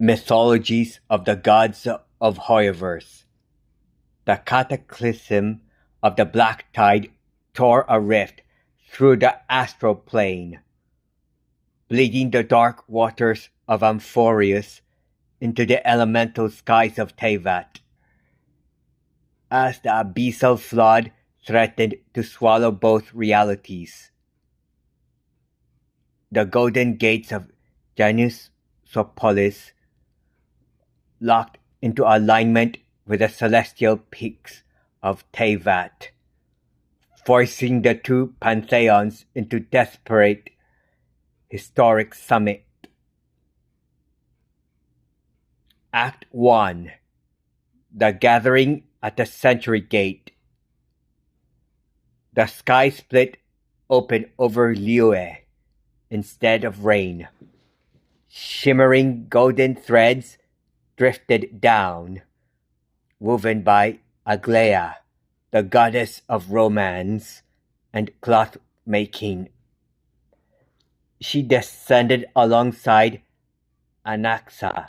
Mythologies of the gods of Hoyoverse. The Cataclysm of the Black Tide tore a rift through the Astral Plane, bleeding the dark waters of Amphoreus into the elemental skies of Teyvat. As the abyssal flood threatened to swallow both realities, the golden gates of Janusopolis locked into alignment with the celestial peaks of Teyvat, forcing the two pantheons into desperate historic summit. Act 1. The Gathering at the Century Gate. The sky split open over Liyue instead of rain. Shimmering golden threads drifted down, woven by Aglaea, the goddess of romance and cloth-making. She descended alongside Anaxa,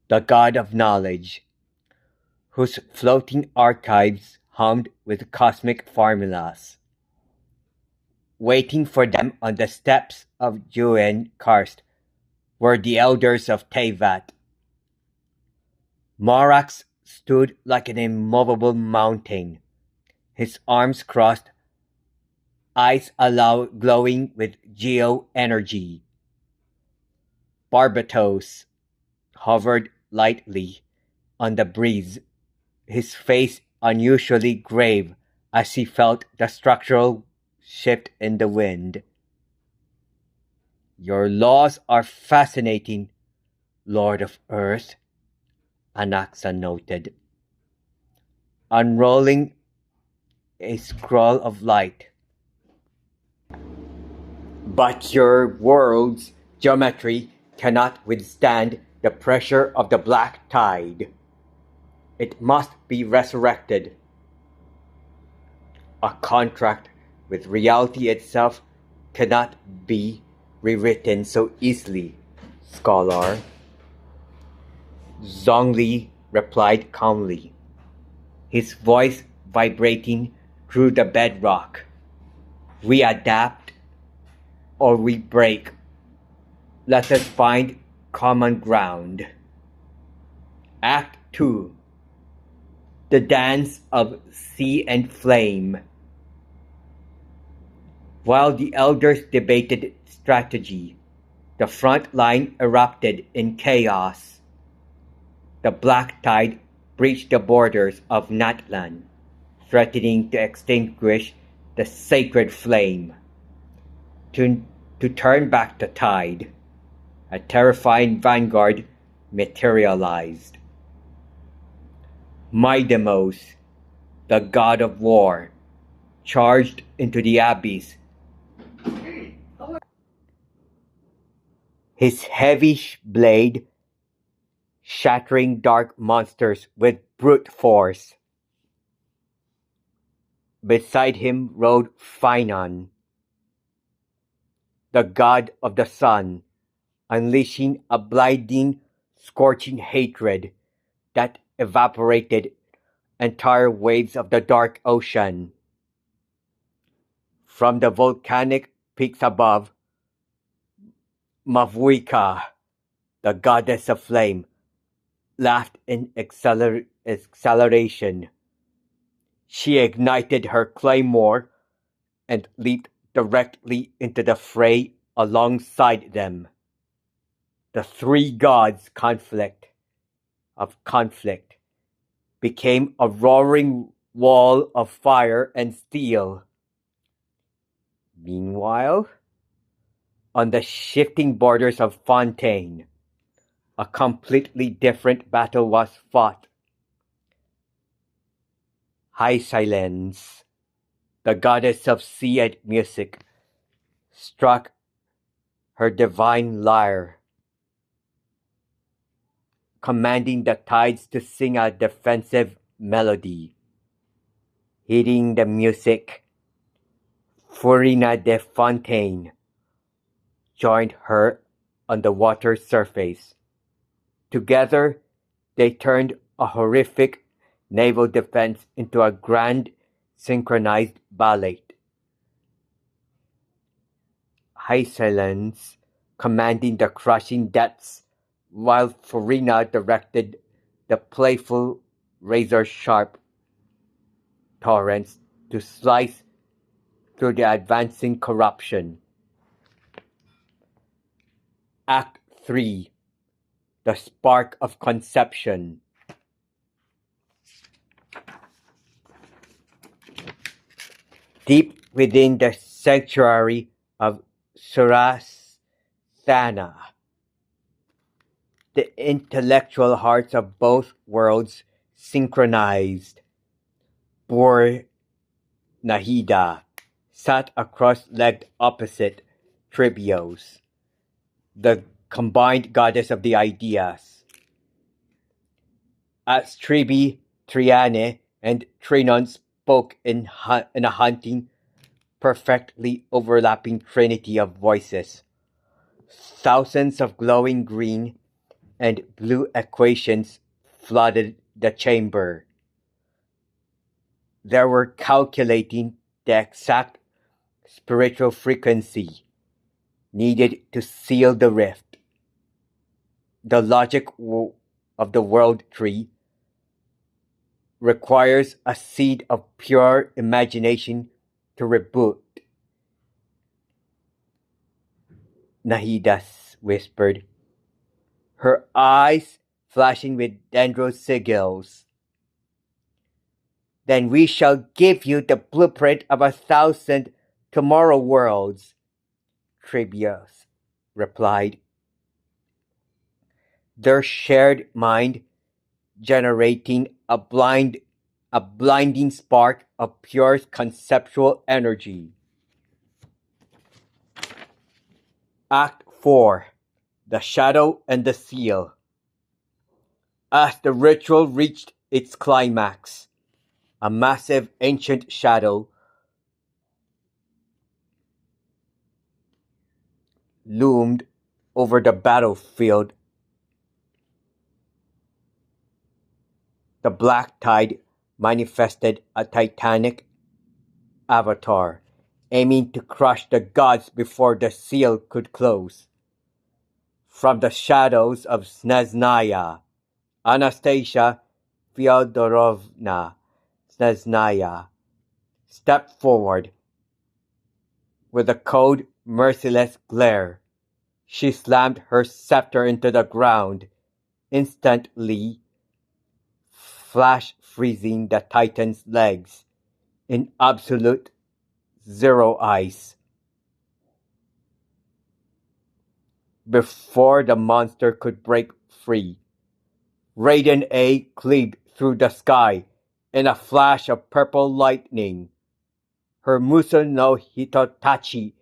the god of knowledge, whose floating archives hummed with cosmic formulas. Waiting for them on the steps of Juen Karst were the elders of Teyvat. Morax stood like an immovable mountain, his arms crossed, eyes glowing with geo-energy. Barbatos hovered lightly on the breeze, his face unusually grave as he felt the structural shift in the wind. "Your laws are fascinating, Lord of Earth," Anaxa noted, unrolling a scroll of light. "But your world's geometry cannot withstand the pressure of the black tide. It must be resurrected. A contract with reality itself cannot be rewritten so easily, scholar," Zhongli replied calmly, his voice vibrating through the bedrock. "We adapt or we break. Let us find common ground." Act 2. The Dance of Sea and Flame. While the elders debated strategy, the front line erupted in chaos. The black tide breached the borders of Natlan, threatening to extinguish the sacred flame. To turn back the tide, a terrifying vanguard materialized. Mydemos, the god of war, charged into the abyss. His heavy blade shattering dark monsters with brute force. Beside him rode Phynon, the god of the sun, unleashing a blinding, scorching hatred that evaporated entire waves of the dark ocean. From the volcanic peaks above, Mavuika, the goddess of flame, laughed in acceleration. She ignited her claymore and leaped directly into the fray alongside them. The three gods' conflict became a roaring wall of fire and steel. Meanwhile, on the shifting borders of Fontaine, a completely different battle was fought. Hysilence, the goddess of sea and music, struck her divine lyre, commanding the tides to sing a defensive melody. Hearing the music, Furina de Fontaine joined her on the water surface. Together, they turned a horrific naval defense into a grand synchronized ballet. Hycelens commanding the crushing depths, while Farina directed the playful razor-sharp torrents to slice through the advancing corruption. Act 3. The Spark of Conception. Deep within the sanctuary of Surasthana, the intellectual hearts of both worlds synchronized. Poor Nahida sat cross-legged opposite Tribios, the combined goddess of the ideas. As Tribi, Triane, and Trinon spoke in a haunting, perfectly overlapping trinity of voices, thousands of glowing green and blue equations flooded the chamber. They were calculating the exact spiritual frequency needed to seal the rift. The logic of the world tree requires a seed of pure imagination to reboot. Nahida whispered, her eyes flashing with dendrosigils. Then we shall give you the blueprint of 1,000 tomorrow worlds, Tribios replied. Their shared mind generating a blinding spark of pure conceptual energy. Act 4. The Shadow and the Seal. As the ritual reached its climax, a massive ancient shadow loomed over the battlefield. The black tide manifested a titanic avatar, aiming to crush the gods before the seal could close. From the shadows of Snezhnaya, Anastasia Fyodorovna Snezhnaya stepped forward. With a cold, merciless glare, she slammed her scepter into the ground, instantly flash freezing the Titan's legs in absolute zero ice. Before the monster could break free, Raiden A cleaved through the sky in a flash of purple lightning, her Muso no Hitotachi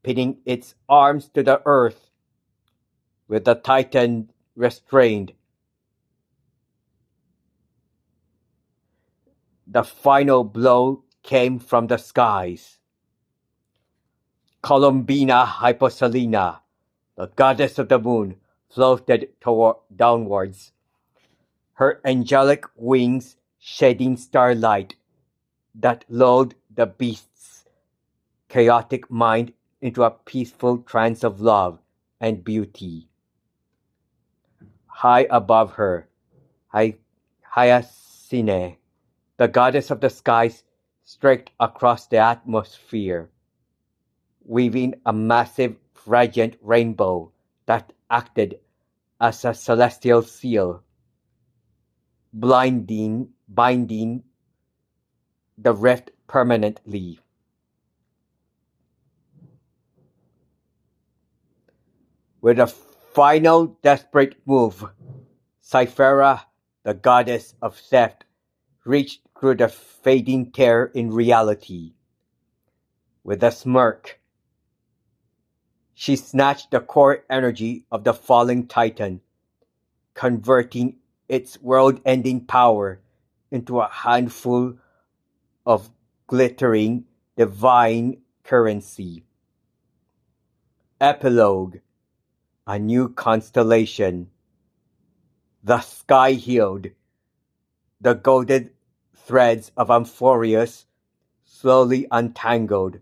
pinning its arms to the earth. With the Titan restrained, the final blow came from the skies. Columbina Hyposalina, the goddess of the moon, floated downwards, her angelic wings shedding starlight that lulled the beast's chaotic mind into a peaceful trance of love and beauty. High above her, Hyacine, the goddess of the skies, stretched across the atmosphere, weaving a massive, radiant rainbow that acted as a celestial seal, binding the rift permanently. With a final desperate move, Cyphera, the goddess of theft, reached through the fading tear in reality. With a smirk, she snatched the core energy of the falling Titan, converting its world-ending power into a handful of glittering divine currency. Epilogue. A new constellation. The sky healed. The golden threads of Amphoreus slowly untangled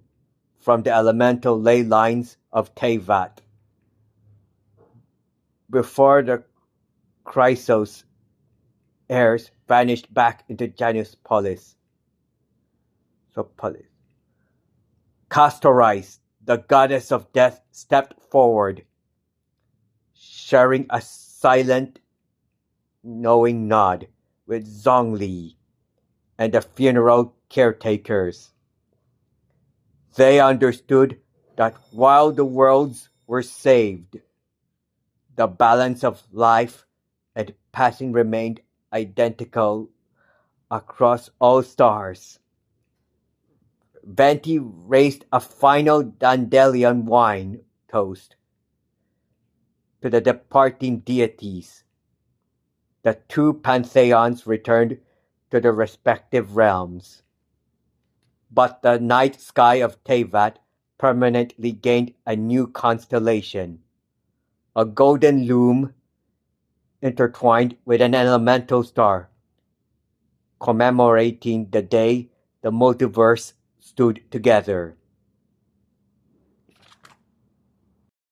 from the elemental ley lines of Teyvat. Before the Chrysos heirs vanished back into Janusopolis. Castoris, the goddess of death, stepped forward, sharing a silent, knowing nod with Zhongli and the funeral caretakers. They understood that while the worlds were saved, the balance of life and passing remained identical across all stars. Venti raised a final Dandelion wine toast to the departing deities. The two pantheons returned to their respective realms. But the night sky of Teyvat permanently gained a new constellation, a golden loom intertwined with an elemental star, commemorating the day the multiverse stood together.